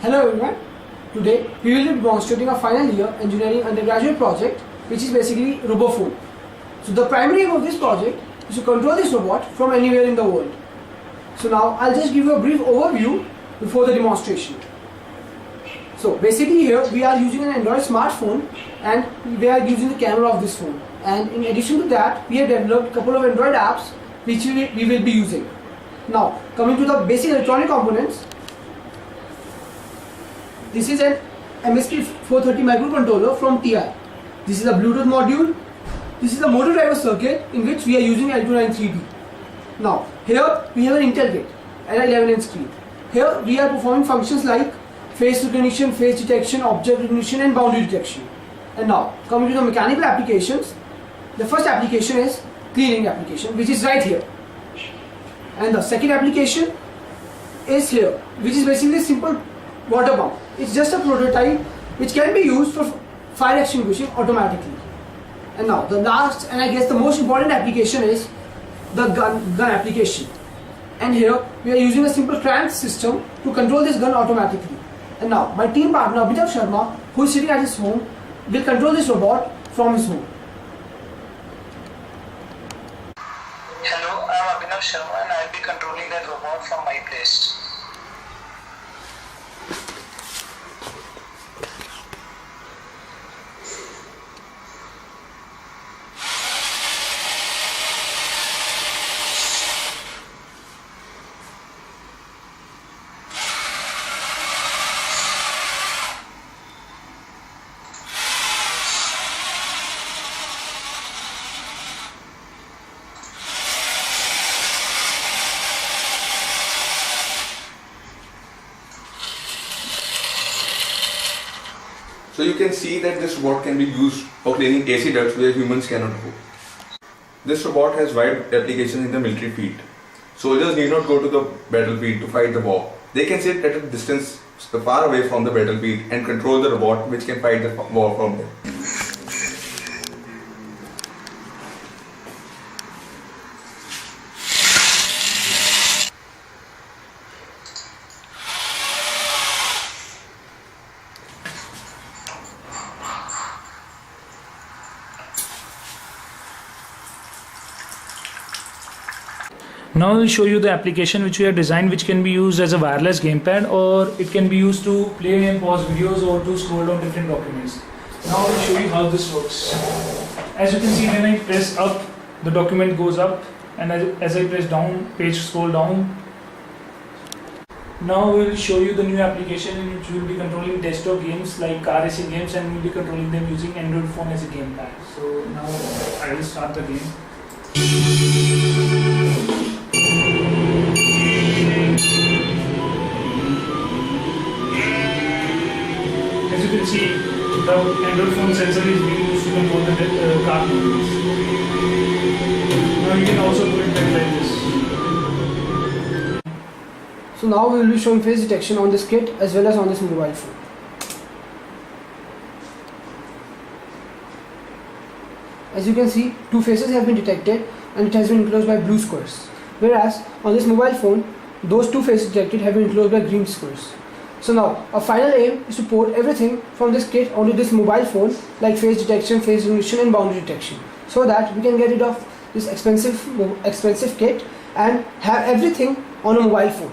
Hello everyone. Today we will be demonstrating a final year engineering undergraduate project which is basically RoboPhone. So the primary aim of this project is to control this robot from anywhere in the world. So now I'll just give you a brief overview before the demonstration. So basically here we are using an Android smartphone and we are using the camera of this phone. And in addition to that we have developed a couple of Android apps which we will be using. Now coming to the basic electronic components. This is an MSP430 microcontroller from TI. This is a Bluetooth module. This is a motor driver circuit in which we are using L293B. Now here we have an Intel gate and an 11-inch screen. Here we are performing functions like face recognition, face detection, object recognition and boundary detection. And now coming to the mechanical applications. The first application is cleaning application, which is right here. And the second application is here, which is basically a simple water pump. It's just a prototype which can be used for fire extinguishing automatically. And now the last and I guess the most important application is the gun application. And here we are using a simple crank system to control this gun automatically. And now my team partner Abhitav Sharma, who is sitting at his home, will control this robot from his home. Hello, I am Abhinav Sharma and I will be controlling that robot from my place. So you can see that this robot can be used for cleaning AC ducts where humans cannot go. This robot has wide applications in the military field. Soldiers need not go to the battlefield to fight the war. They can sit at a distance far away from the battlefield and control the robot which can fight the war from there. Now I will show you the application which we have designed, which can be used as a wireless gamepad, or it can be used to play and pause videos or to scroll down different documents. Now I will show you how this works. As you can see, when I press up, the document goes up, and as I press down, page scroll down. Now we will show you the new application in which we will be controlling desktop games like car racing games, and we will be controlling them using Android phone as a gamepad. So now I will start the game. As you can see, the Android phone sensor is being used to control the car movements. Now you can also do it like this. So now we will be showing face detection on this kit as well as on this mobile phone. As you can see, two faces have been detected and it has been enclosed by blue squares. Whereas on this mobile phone, those two faces detected have been enclosed by green squares. So now, our final aim is to port everything from this kit onto this mobile phone, like face detection, face recognition and boundary detection, so that we can get rid of this expensive kit and have everything on a mobile phone.